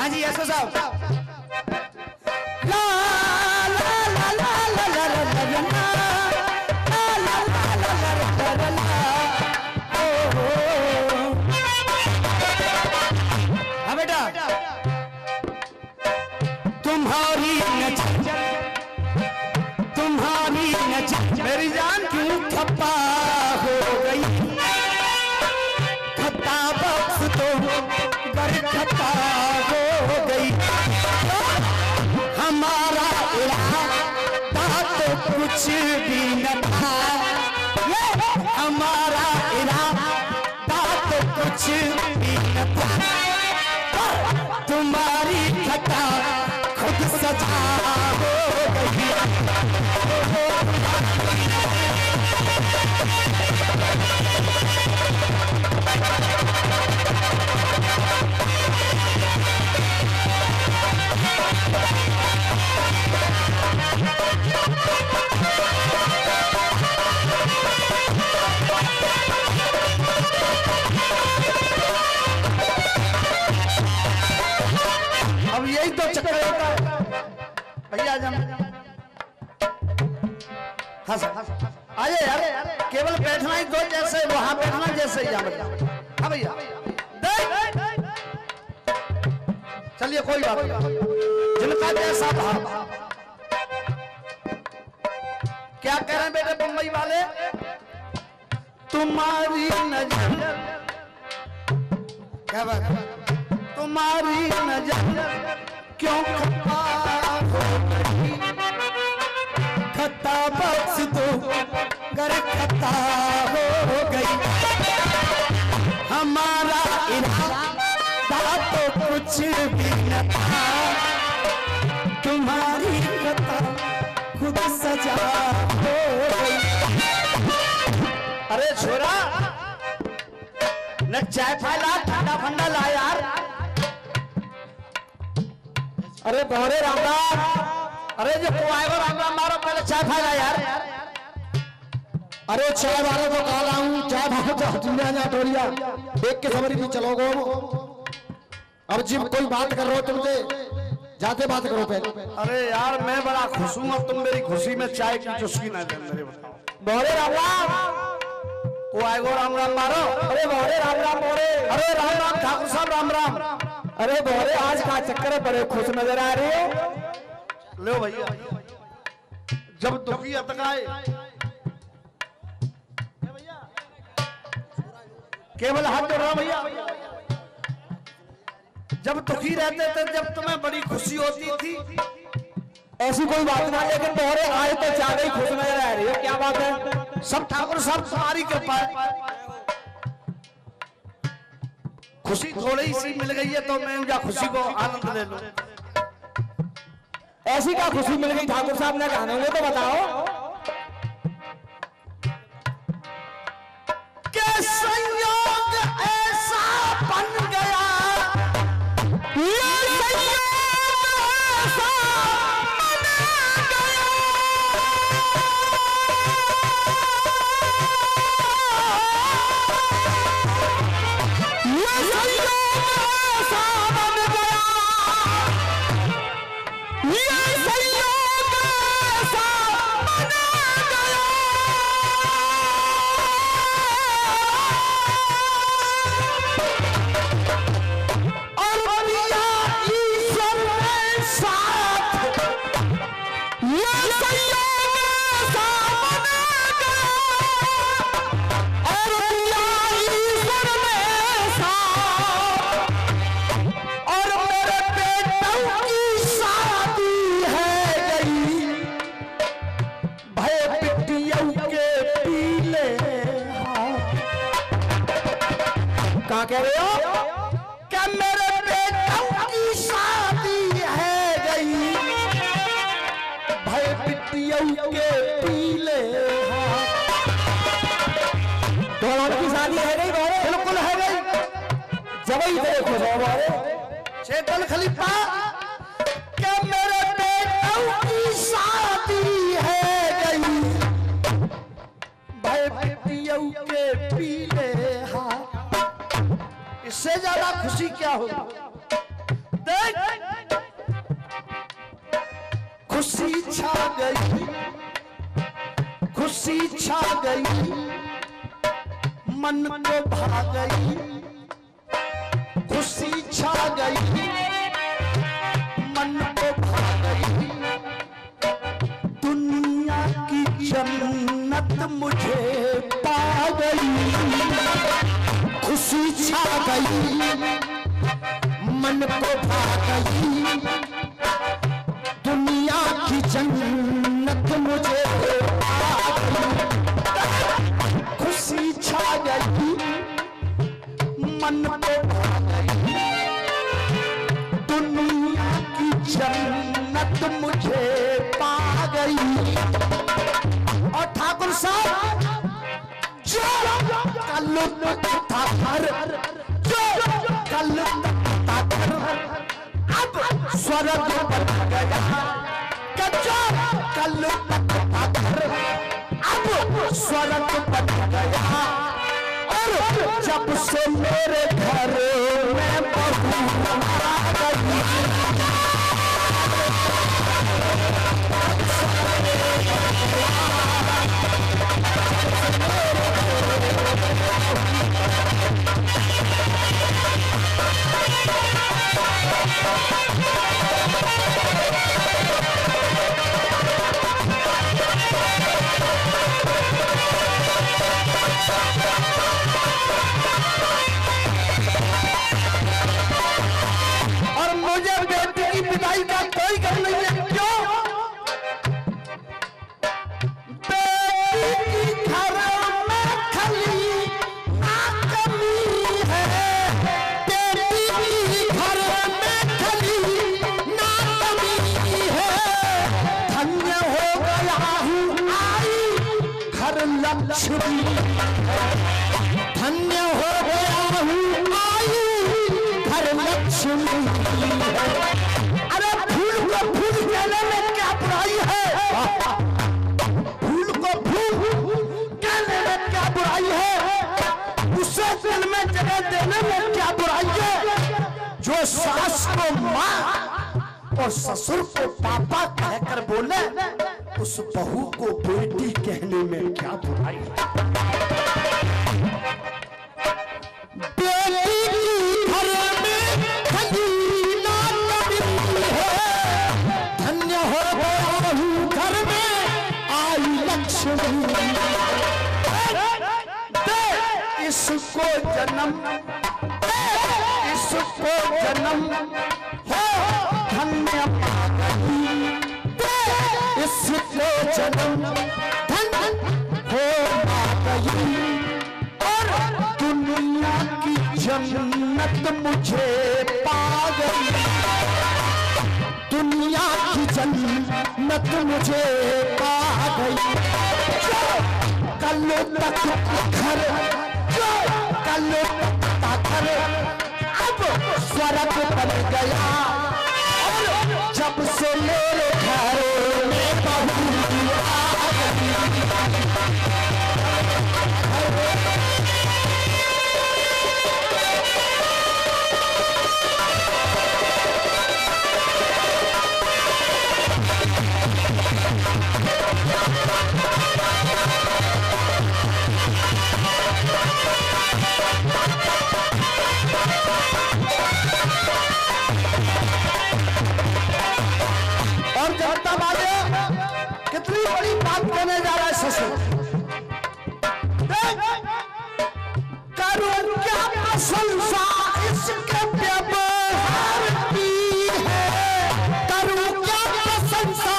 हाँ जी ऐसा साहब ला ला ला ला ला ला ला ला ला ला ला ओ हाँ बेटा तुम्हारी नजर मेरी जान क्यों खपा हो गई खता बख्श तो गर खता हो गई हमारा इरादा तो कुछ भी न था हमारा इरादा तो कुछ भी न था तुम्हारी खता खुद सजा हो गई अब यही तो चक्कर होता है भैया जम आइए यार केवल बैठना ही दो जैसे वहां बैठना जैसे ही हाँ भैया चलिए कोई बात नहीं जिनका जैसा भाव क्या कह रहे हैं बेटे बम्बई वाले तुम्हारी नजर क्या बात तुम्हारी नजर क्यों खपा हो गई खता बख्श दो गर खता हो गई हमारा इरादा तो कुछ भी न था तुम्हारी खता खुद सजा हो गई अरे छोरा न चाय फैला ठंडा फंडा ला यार अरे बहरे राम राम अरे जो आएगा राम राम मारो पहले चाय फैला यार अरे चाय वाले को कहा हूँ चाय भाव टोरिया देख के समझ भी चलोगे अब जी कोई बात कर रहे हो तुमसे जाते बात करो पहले अरे यार मैं बड़ा खुश हूँ अब तुम मेरी खुशी में चाय की चुस्की ना दे मेरे बताओ बहरे राम राम वो आएगो राम राम मारो अरे बहरे राम राम बोरे अरे राम राम ठाकुर साहब राम राम अरे बहरे आज का चक्कर है बड़े खुश नजर आ रहे हो लो भैया जब दुखी अटकाए केवल हाथ जोड़ रहा भैया जब दुखी रहते थे जब तुम्हें बड़ी खुशी होती थी ऐसी कोई बात ना लेकिन बहरे आज तो ज्यादा ही खुश नजर आ रही हो क्या बात है सब ठाकुर साहब तुम्हारी कृपा है खुशी थोड़ी सी मिल गई है तो मैं उनका खुशी को आनंद ले लूं ऐसी क्या खुशी मिल गई ठाकुर साहब ने कहने में तो बताओ के संयोग ऐसा बन गया ये संयोग ऐसा बन गया ये संयोग ऐसा बन गया ये संयोग ऐसा बन गया और दिया ईश्वर ने साथ ये संयोग ऐसा बन गया और दिया ईश्वर ने साथ और मेरे बेटों की शादी है गई भय पिटियों के पीले कहा कह रहे हो क्या मेरे बेटों की शादी है गई भय पिटियों के पीले दोनों की शादी है गई बिल्कुल है गई जब ही देखो चेतन खलीफा क्या मेरे बेटों की शादी है गई भाई पिटियों के पीले हाथ इससे ज्यादा खुशी क्या होगी खुशी छा गई, खुशी छा गई, मन को भा गई, खुशी छा गई, मन को भा गई, दुनिया की जन्नत मुझे पा गई, खुशी छा गई, मन को भा गई, दुनिया की जन्नत मुझे आ गई, खुशी छा गई, मन को भा गई, दुनिया की जन्नत मुझे पा गई। और ठाकुर साहब जो कल था घर, जो कल था घर, अब स्वर्ग बन गया, कच्चा कल था घर, अब स्वर्ग बन गया, और जब से मेरे घर में बहू आ गई, और मुझे बेटी की विदाई का कोई गम नहीं है। क्यों? बेटी की घर में खली ना कमी है, बेटी की घर में खली ना कमी है, धन्य हो गया हूँ आई घर लक्ष्मी, धन्य हो गया हूँ आई घर लक्ष्मी। अरे फूल को फूल कहने में क्या बुराई है, फूल को फूल कहने में क्या बुराई है, उसे दिल में जगह देने में क्या बुराई है। जो सास को माँ और ससुर को पापा कहकर बोले, उस बहू को बेटी कहने में क्या बुराई है। बेटी की घर में खली ना कमी है, धन्य हो गया हूँ घर में आई लक्ष्मी। दे इसको जन्म, दे इसको जन्म, हो धन्य पा गई, दे इसको जन्म, धन्य हो पा गई, और दुनिया की जन्नत मुझे पा गई, दुनिया की जन्नत मुझे पा गई। जो कल तक घर, जो कल तक घर, अब स्वर्ग बन गया, और जब से मेरे घर में बहू आ गई। और जनता बाजे कितनी बड़ी बात कहने जा रहा है ससुर, करूं क्या प्रशंसा इसके व्यवहार की है, करूं क्या प्रशंसा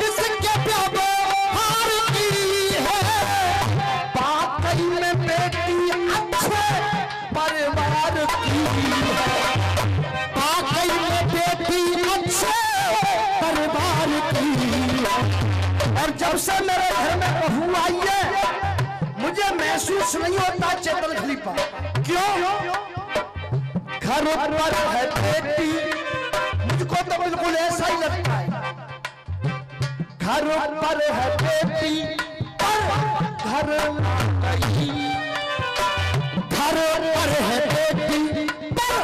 इसके व्यवहार की है, बाकई में बेटी अच्छे परिवार की है, बाकई में बेटी अच्छे परिवार की। और जब से मेरे घर में बहू आई है, मुझे महसूस नहीं होता चेतन खलीफा। क्यों? घर पर है बेटी, मुझको तो बिल्कुल ऐसा ही लगता है, घर पर है बेटी पर घर गई, घर पर है बेटी पर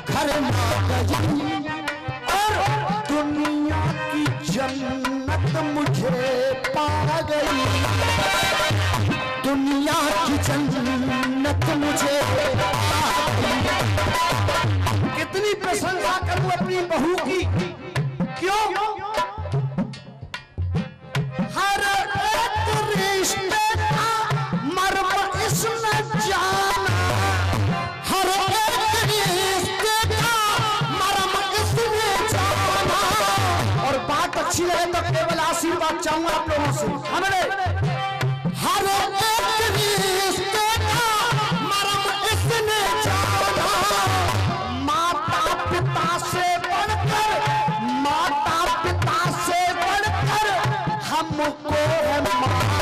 घर ना गई, प्रशंसा करूं अपनी बहू की। क्यों? हर एक रिश्ते का मर्म इसने जाना, हर एक रिश्ते का मर्म इसने जाना। और बात अच्छी लगे तो केवल आशीर्वाद चाहूंगा आप लोगों से। हमने हर एक रिश्ते का मर्म इसने जाना, माता पिता से बढ़कर, माता पिता से बढ़कर हमको है माना,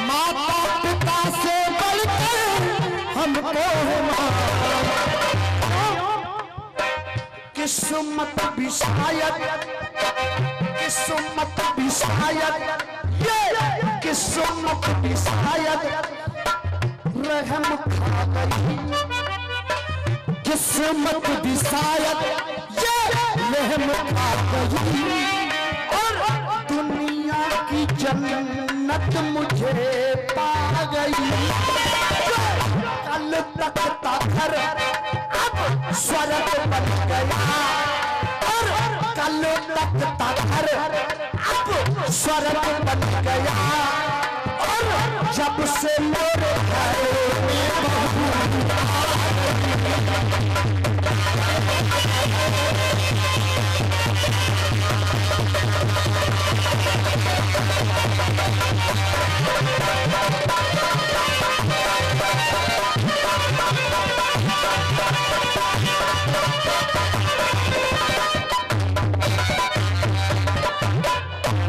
माता पिता से बढ़कर हमको है माना। किस्मत भी शायद, किस्मत भी शायद, ये किस्मत भी शायद रहम खा गई, किस्मत भी शायद ये रहम खा गई। और दुनिया की जन्नत मुझे पा गई। कल तक का घर अब स्वर्ग बन गया, और कल तक का घर अब स्वर्ग बन गया। और जब से मेरे घर में बहू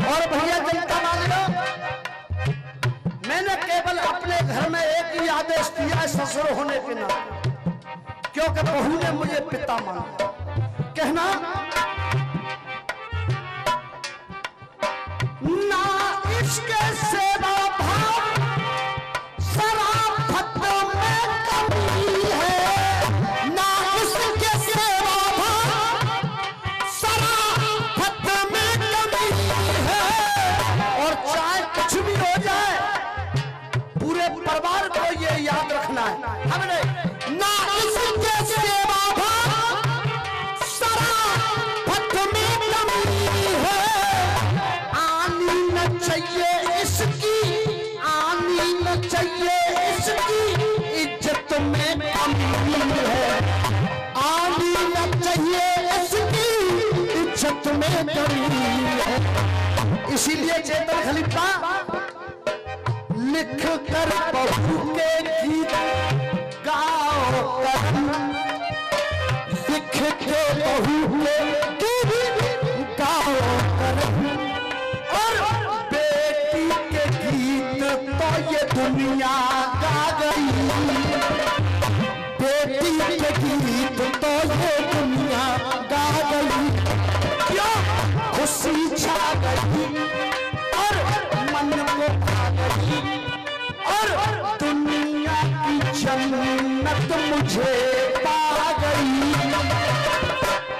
और भैया जनता मालिको, मैंने केवल अपने घर में एक ही आदेश दिया है ससुर होने के नाते, क्योंकि बहू ने मुझे पिता माना। कहना ना इसके सेवा भाव शराफत में कमी है, ना इसके सेवा भाव शराफत में कमी है। और चाहे कुछ भी हो जाए पूरे परिवार को ये याद रखना है, हमने ना इसके सेवा भाव शराफत में कमी है। आनी न चाहिए इसकी, आनी न चाहिए इसकी इज्जत में कमी है, आनी न चाहिए इसकी इज्जत में कमी है। इसीलिए चेतन खलीफा लिख कर बहू के गीत गाओ कर, लिख के बहू के गीत गाओ कर। और बेटी के गीत तो ये दुनिया गा गई, बेटी के गीत तो ये दुनिया गा गई। क्यों? खुशी छा गई और मन को भा गई, और दुनिया की जन्नत मुझे पा गई।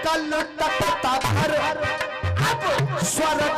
कल तक का घर अब स्वर्ग